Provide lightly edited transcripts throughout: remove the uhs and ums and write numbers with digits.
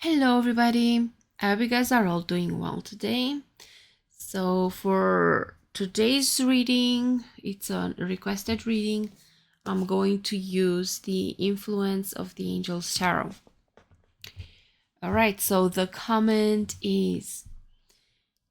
Hello, everybody. I hope you guys are all doing well today. So, for today's reading, it's a requested reading. I'm going to use the influence of the Angel's Tarot. All right, so the comment is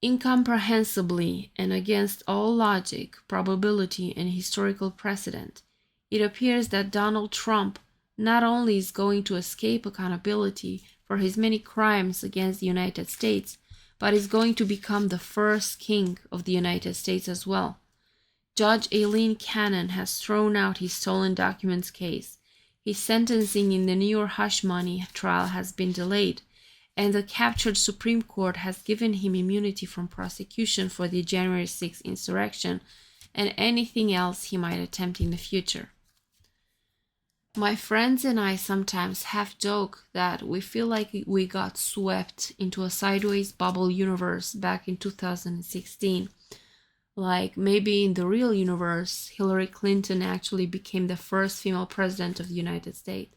incomprehensibly and against all logic, probability, and historical precedent, it appears that Donald Trump not only is going to escape accountability for his many crimes against the United States, but is going to become the first king of the United States as well. Judge Aileen Cannon has thrown out his stolen documents case. His sentencing in the New York hush money trial has been delayed, and the captured Supreme Court has given him immunity from prosecution for the January 6th insurrection and anything else he might attempt in the future. My friends and I sometimes half joke that we feel like we got swept into a sideways bubble universe back in 2016. Like maybe in the real universe, Hillary Clinton actually became the first female president of the United States.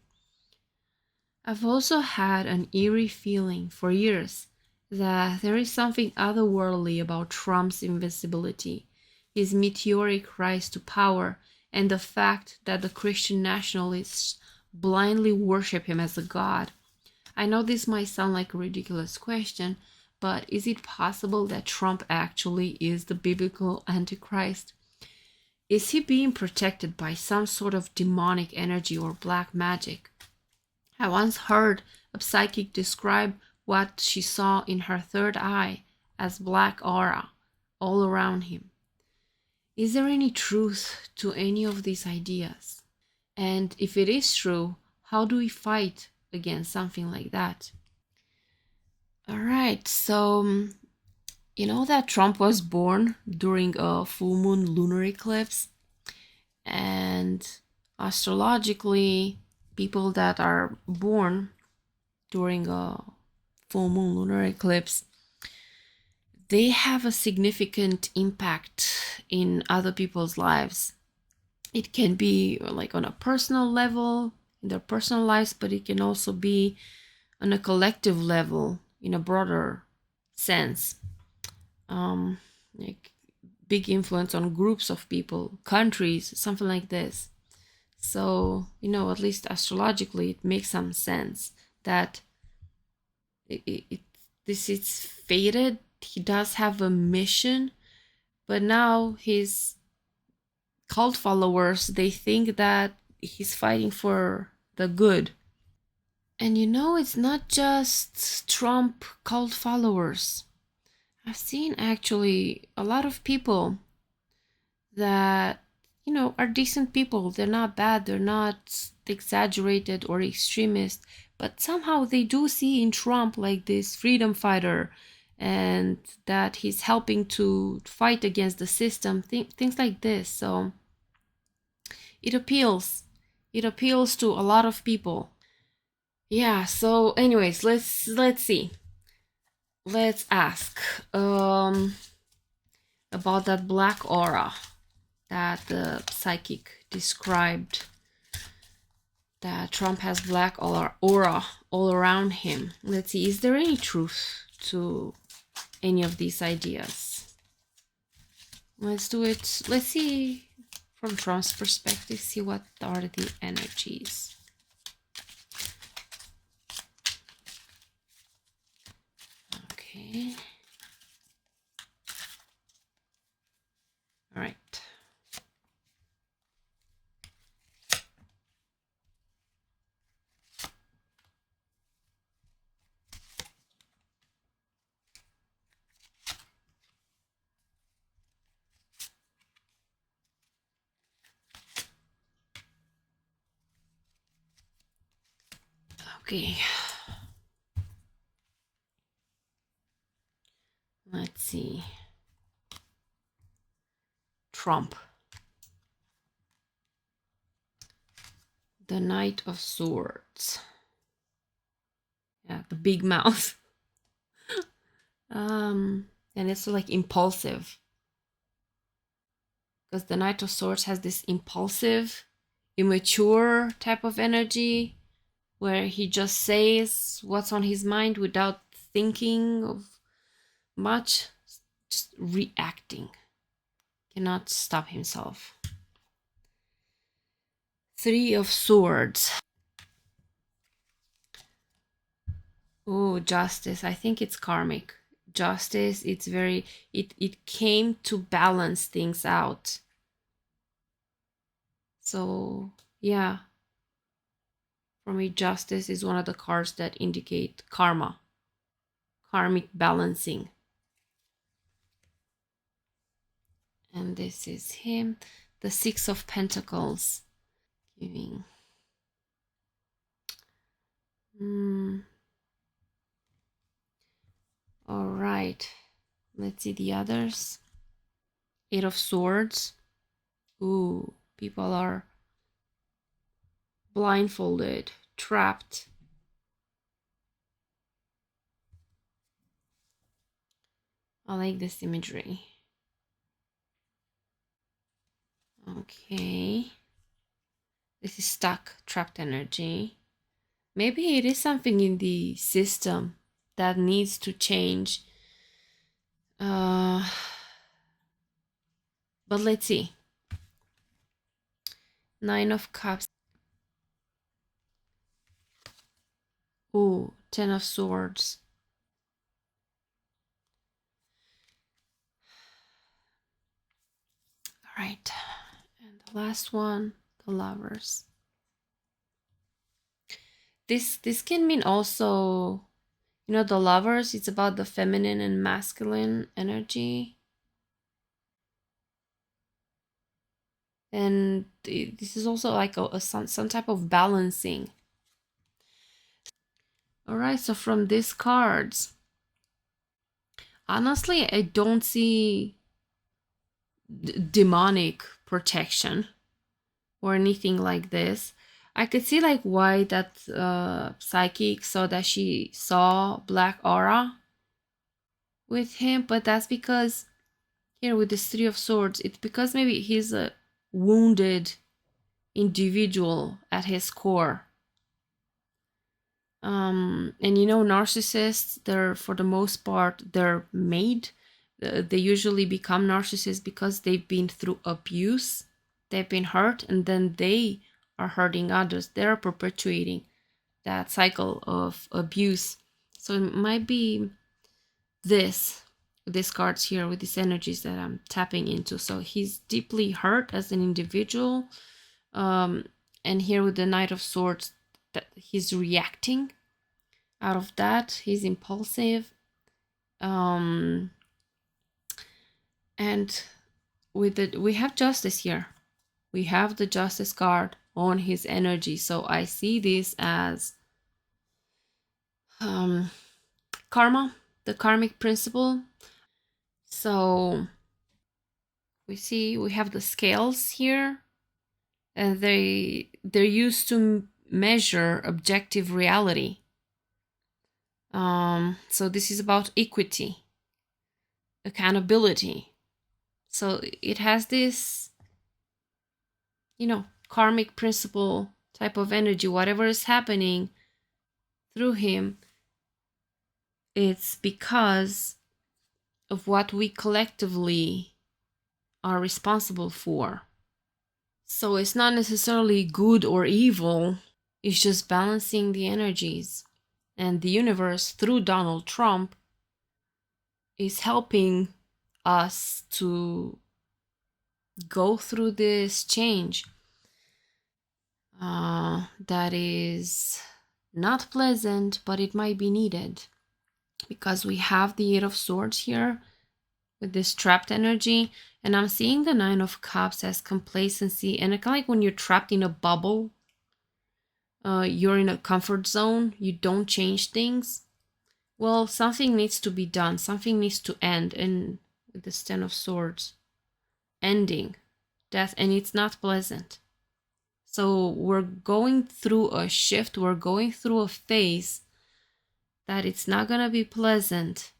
I've also had an eerie feeling for years that there is something otherworldly about Trump's invincibility, his meteoric rise to power, and the fact that the Christian nationalists blindly worship him as a god. I know this might sound like a ridiculous question, but is it possible that Trump actually is the biblical Antichrist? Is he being protected by some sort of demonic energy or black magic? I once heard a psychic describe what she saw in her third eye as black aura all around him. Is there any truth to any of these ideas? And if it is true, how do we fight against something like that? All right, so you know that Trump was born during a full moon lunar eclipse, and astrologically, people that are born during a full moon lunar eclipse, they have a significant impact in other people's lives. It can be like on a personal level in their personal lives, but it can also be on a collective level in a broader sense. Like big influence on groups of people, countries, something like this. So, at least astrologically, it makes some sense that this is fated. He does have a mission, but now his cult followers, they think that he's fighting for the good. And it's not just Trump cult followers. I've seen actually a lot of people that are decent people. They're not bad, they're not exaggerated or extremist, but somehow they do see in Trump like this freedom fighter, and that he's helping to fight against the system, things like this. So it appeals to a lot of people. Yeah, so anyways, let's see. Let's ask about that black aura that the psychic described, that Trump has black aura all around him. Let's see, is there any truth to any of these ideas? Let's do it. Let's see from Trump's perspective, see what are the energies. Okay. All right. Okay. Let's see. Trump. The Knight of Swords. Yeah, the big mouth. And it's like impulsive. Because the Knight of Swords has this impulsive, immature type of energy. where he just says what's on his mind without thinking of much, just reacting. Cannot stop himself. Three of Swords. Oh, justice. I think it's karmic. Justice, it's very, it came to balance things out. So, yeah. For me, justice is one of the cards that indicate karma, karmic balancing. And this is him, the Six of Pentacles, giving. All right, let's see the others. Eight of Swords. Ooh, people are blindfolded, trapped. I like this imagery. Okay. This is stuck, trapped energy. Maybe it is something in the system that needs to change. But let's see. Nine of Cups. Ooh, Ten of Swords. All right. And the last one, the Lovers. This can mean also, you know, the Lovers, it's about the feminine and masculine energy. And this is also like some type of balancing. All right, so from these cards, honestly, I don't see demonic protection or anything like this. I could see like why that psychic saw that she saw black aura with him, but that's because here with this Three of Swords, it's because maybe he's a wounded individual at his core. And you know, narcissists, they're for the most part, they're made. They usually become narcissists because they've been through abuse, they've been hurt, and then they are hurting others. They're perpetuating that cycle of abuse. So it might be these cards here with these energies that I'm tapping into. So he's deeply hurt as an individual. And here with the Knight of Swords, that he's reacting out of that. He's impulsive. And with it, we have Justice here. We have the Justice card on his energy. So I see this as karma, the karmic principle. So we have the scales here, and they're used to measure objective reality. So this is about equity, accountability. So it has this, you know, karmic principle type of energy. Whatever is happening through him, it's because of what we collectively are responsible for. So it's not necessarily good or evil, it's just balancing the energies. And the universe, through Donald Trump, is helping us to go through this change that is not pleasant, but it might be needed, because we have the Eight of Swords here with this trapped energy, and I'm seeing the Nine of Cups as complacency, and kind of like when you're trapped in a bubble, you're in a comfort zone, you don't change things. Well, something needs to be done, something needs to end. And with this Ten of Swords, ending, death, and it's not pleasant. So we're going through a shift, we're going through a phase that it's not gonna be pleasant,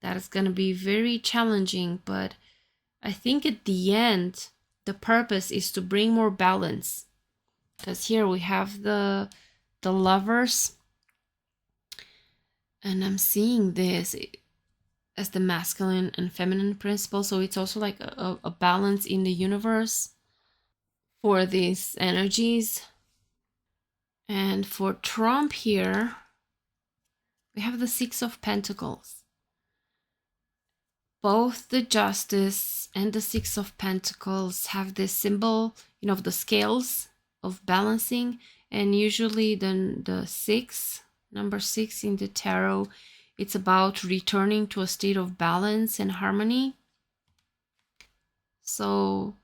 that is gonna be very challenging, but I think at the end, the purpose is to bring more balance. Because here we have the the Lovers, and I'm seeing this as the masculine and feminine principle. So it's also like a balance in the universe for these energies. And for Trump here, we have the Six of Pentacles. Both the Justice and the Six of Pentacles have this symbol, of the scales of balancing. And usually the number six in the tarot, it's about returning to a state of balance and harmony. So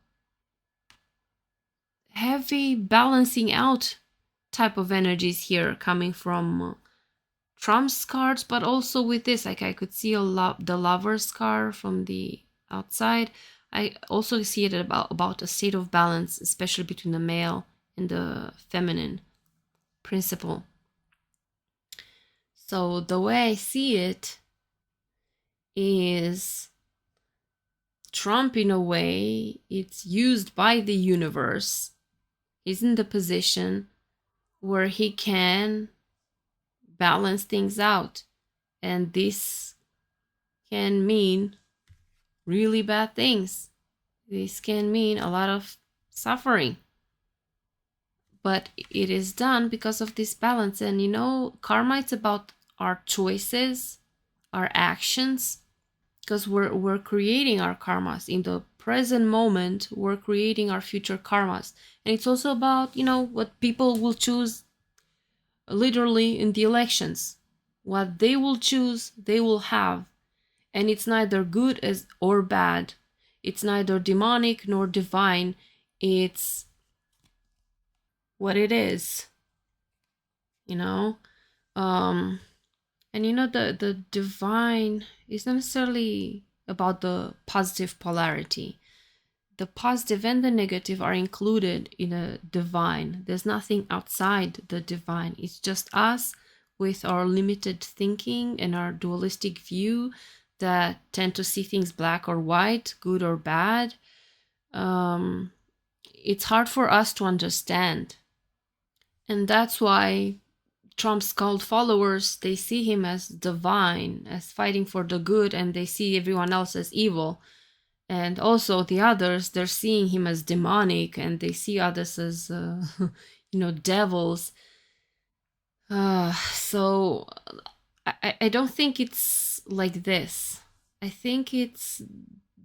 heavy balancing out type of energies here coming from Trump's cards, but also with this, like I could see the Lover's card from the outside. I also see it about a state of balance, especially between the male and the feminine principle. So the way I see it is Trump, in a way, it's used by the universe. He's in the position where he can balance things out. And this can mean really bad things. This can mean a lot of suffering. But it is done because of this balance. And karma is about our choices, our actions, because we're creating our karmas. In the present moment, we're creating our future karmas. And it's also about, what people will choose literally in the elections. What they will choose, they will have. And it's neither good or bad. It's neither demonic nor divine. It's what it is. And the divine is not necessarily about the positive polarity. The positive and the negative are included in a divine. There's nothing outside the divine. It's just us with our limited thinking and our dualistic view that tend to see things black or white, good or bad. It's hard for us to understand. And that's why Trump's cult followers, they see him as divine, as fighting for the good, and they see everyone else as evil. And also the others, they're seeing him as demonic, and they see others as, devils. So I don't think it's like this. I think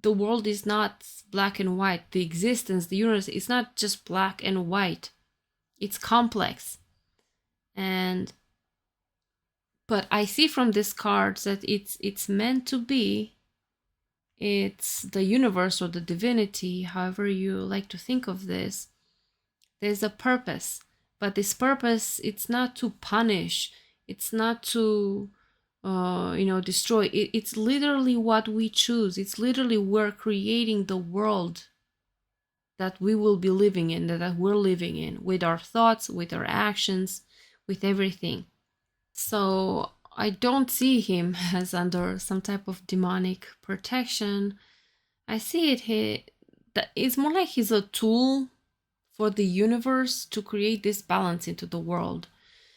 the world is not black and white. The existence, the universe, is not just black and white. It's complex. But I see from this card that it's meant to be. It's the universe or the divinity, however you like to think of this. There's a purpose, but this purpose, it's not to punish. It's not to, destroy. It's literally what we choose. It's literally we're creating the world that we will be living in, that we're living in, with our thoughts, with our actions, with everything. So I don't see him as under some type of demonic protection. I see that it's more like he's a tool for the universe to create this balance into the world.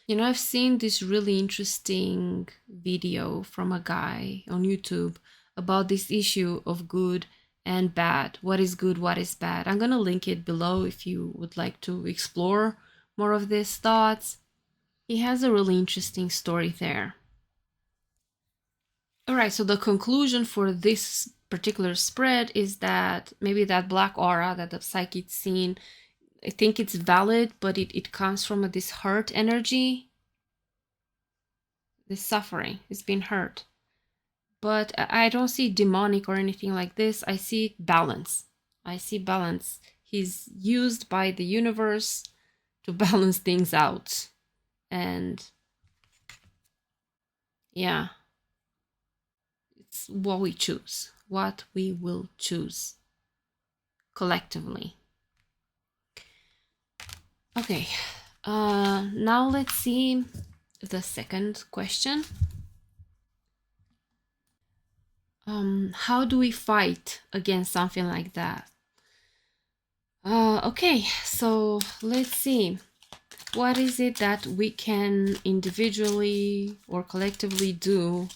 I've seen this really interesting video from a guy on YouTube about this issue of good and bad. What is good, what is bad? I'm going to link it below if you would like to explore more of these thoughts. He has a really interesting story there. All right, so the conclusion for this particular spread is that maybe that black aura that the psychic's seen, I think it's valid, but it comes from this hurt energy, this suffering, it's been hurt. But I don't see demonic or anything like this. I see balance. He's used by the universe to balance things out. And yeah, it's what we choose, what we will choose collectively. Okay, now let's see the second question. How do we fight against something like that? Okay, so let's see. What is it that we can individually or collectively do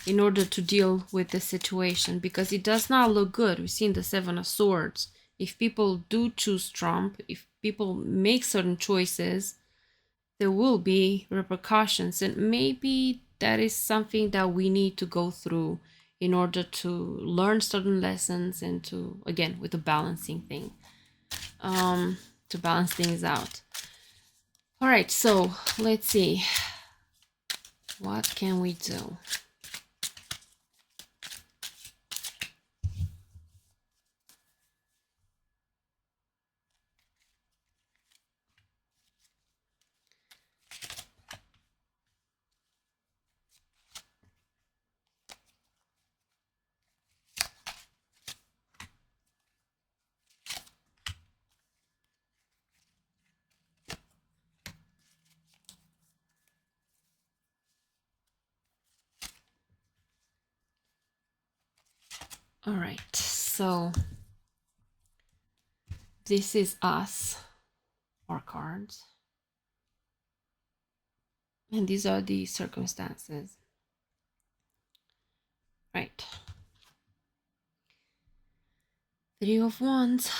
in order to deal with the situation? Because it does not look good. We've seen the Seven of Swords. If people do choose Trump, if people make certain choices, there will be repercussions, and maybe that is something that we need to go through in order to learn certain lessons and to, again, with the balancing thing, to balance things out. All right, so let's see, what can we do? All right, so this is us, our cards, and these are the circumstances, right? Three of Wands,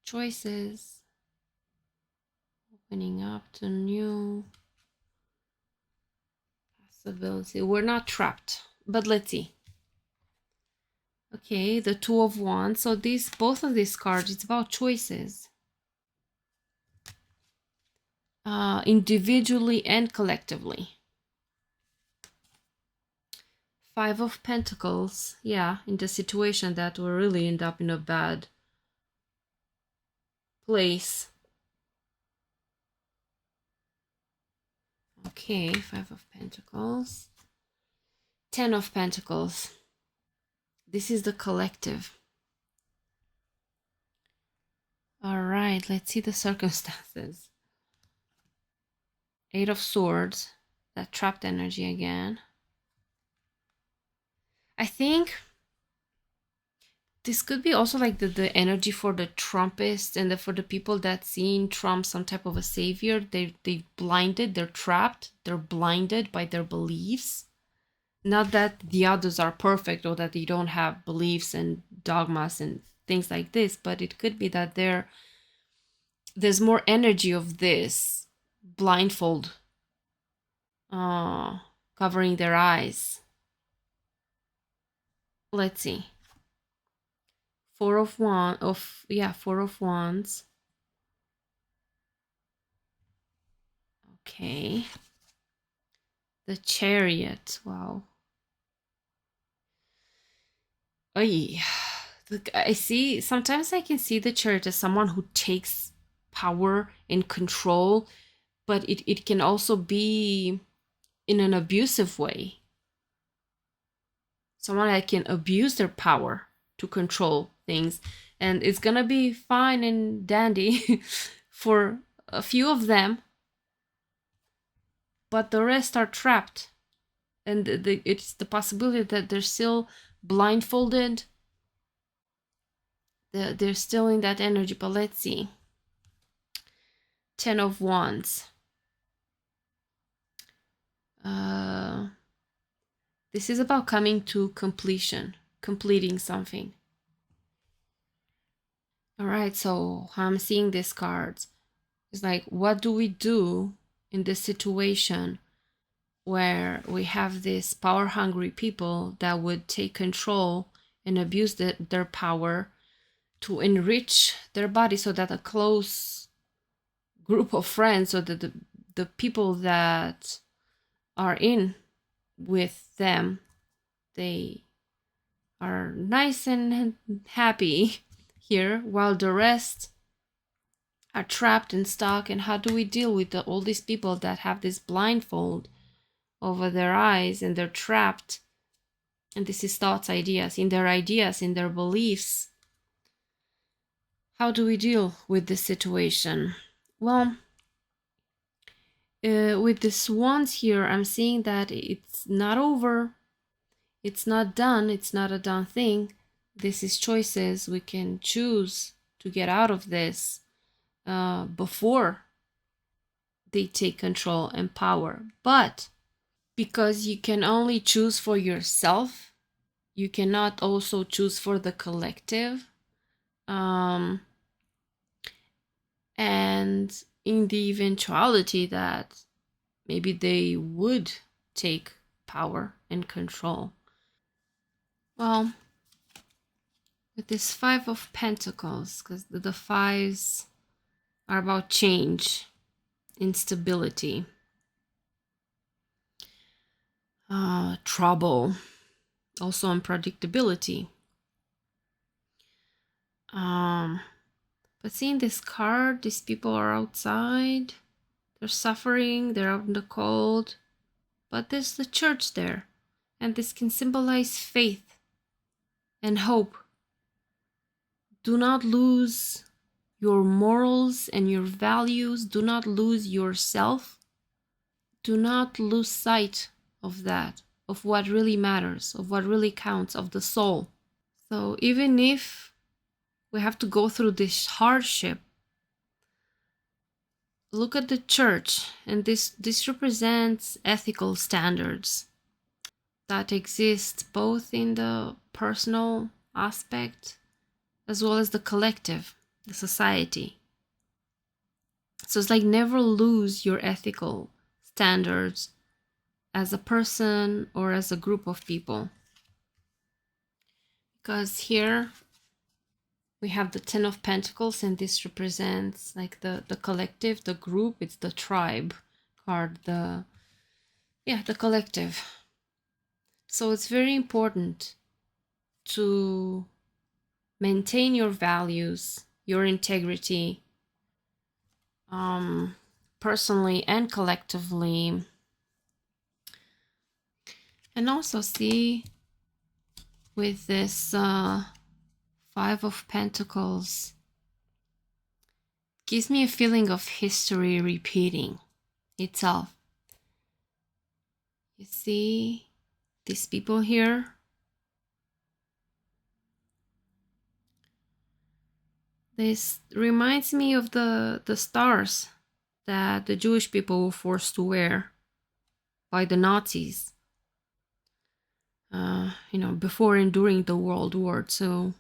choices, opening up to new possibility. We're not trapped, but let's see. Okay, the Two of Wands. So these, both of these cards, it's about choices, individually and collectively. Five of Pentacles. Yeah, in the situation that we really end up in a bad place. Okay, Five of Pentacles. 10 of Pentacles. This is the collective. All right, let's see the circumstances. Eight of Swords. That trapped energy again. I think this could be also like the energy for the Trumpists and for the people that see in Trump some type of a savior. They blinded, they're trapped, they're blinded by their beliefs. Not that the others are perfect or that they don't have beliefs and dogmas and things like this, but it could be that there's more energy of this blindfold, covering their eyes. Let's see. Four of Wands. Okay. The Chariot. Wow. Oy. Look, I see, sometimes I can see the Chariot as someone who takes power and control, but it can also be in an abusive way. Someone that can abuse their power to control things, and it's gonna be fine and dandy for a few of them, but the rest are trapped, and it's the possibility that they're still blindfolded, they're still in that energy. But let's see. 10 of Wands. This is about coming to completion, completing something. All right, so how I'm seeing these cards is like, what do we do in this situation where we have these power-hungry people that would take control and abuse their power to enrich their body, so that a close group of friends, so that the people that are in with them, they are nice and happy here, while the rest are trapped and stuck. And how do we deal with all these people that have this blindfold over their eyes and they're trapped? And this is thoughts, ideas, in their beliefs. How do we deal with this situation? Well, with the Swans here, I'm seeing that it's not over. It's not done. It's not a done thing. This is choices. We can choose to get out of this before they take control and power. But because you can only choose for yourself, you cannot also choose for the collective. And in the eventuality that maybe they would take power and control, well, with this Five of Pentacles, because the fives are about change, instability, trouble, also unpredictability. But seeing this card, these people are outside, they're suffering, they're out in the cold, but there's the church there, and this can symbolize faith and hope. Do not lose your morals and your values. Do not lose yourself. Do not lose sight of that, of what really matters, of what really counts, of the soul. So even if we have to go through this hardship, look at the church, and this represents ethical standards that exist both in the personal aspect as well as the collective, the society. So it's like never lose your ethical standards as a person or as a group of people. Because here we have the Ten of Pentacles, and this represents like the collective, the group. It's the tribe card, the collective. So it's very important to maintain your values, your integrity, personally and collectively. And also see with this Five of Pentacles, gives me a feeling of history repeating itself. You see these people here? This reminds me of the stars that the Jewish people were forced to wear by the Nazis, before and during the World War II.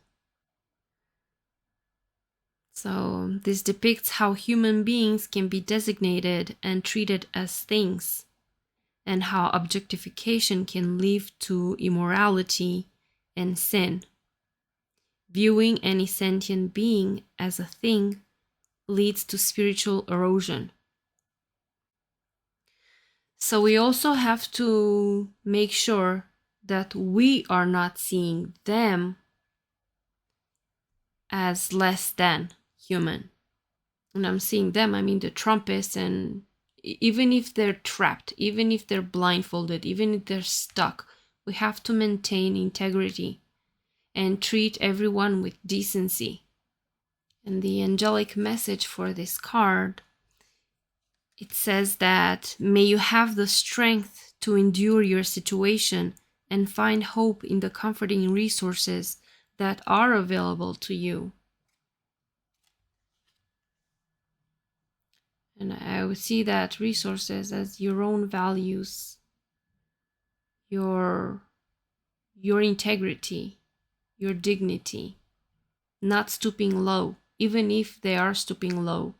So this depicts how human beings can be designated and treated as things, and how objectification can lead to immorality and sin. Viewing any sentient being as a thing leads to spiritual erosion. So we also have to make sure that we are not seeing them as less than human. When I'm seeing them, I mean the Trumpists, and even if they're trapped, even if they're blindfolded, even if they're stuck, we have to maintain integrity and treat everyone with decency. And the angelic message for this card, it says that may you have the strength to endure your situation and find hope in the comforting resources that are available to you. And I would see that resources as your own values, your integrity, your dignity, not stooping low. Even if they are stooping low,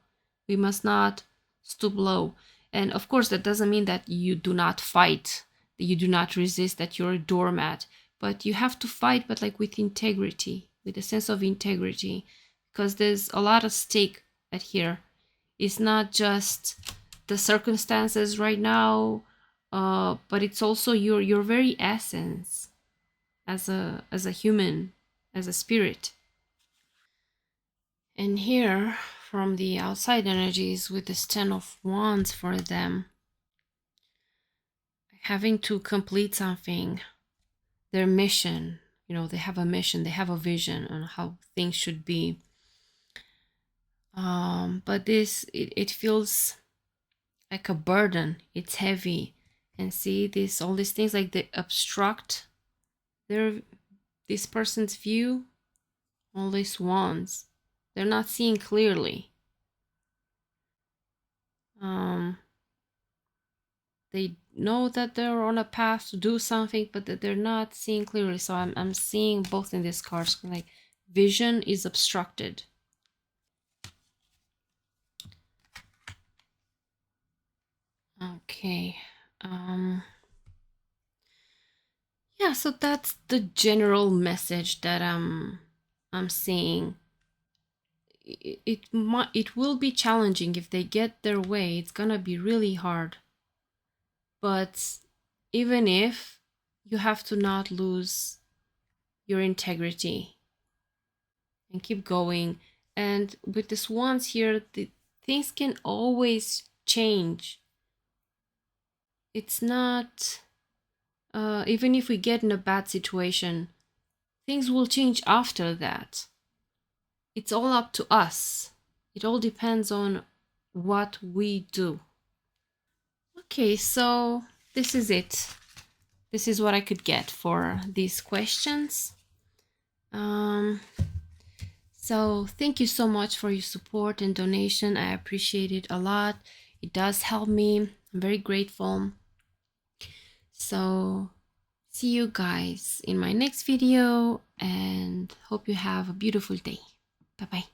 we must not stoop low. And of course, that doesn't mean that you do not fight, that you do not resist, that you're a doormat. But you have to fight, but like with integrity, with a sense of integrity, because there's a lot at stake at here. It's not just the circumstances right now, but it's also your very essence as a human, as a spirit. And here, from the outside energies, with this Ten of Wands for them, having to complete something, their mission, they have a mission, they have a vision on how things should be. But this, it feels like a burden. It's heavy. And see all these things, like they obstruct this person's view. All these wands, they're not seeing clearly. they know that they're on a path to do something, but that they're not seeing clearly. So I'm seeing both in these cards, like vision is obstructed. Okay. Yeah, so that's the general message that I'm seeing. It will be challenging if they get their way. It's gonna be really hard. But even if, you have to not lose your integrity and keep going. And with the swans here, things can always change. It's not, even if we get in a bad situation, things will change after that. It's all up to us. It all depends on what we do. Okay, so this is it. This is what I could get for these questions. So thank you so much for your support and donation. I appreciate it a lot. It does help me. I'm very grateful. So see you guys in my next video and hope you have a beautiful day. Bye bye.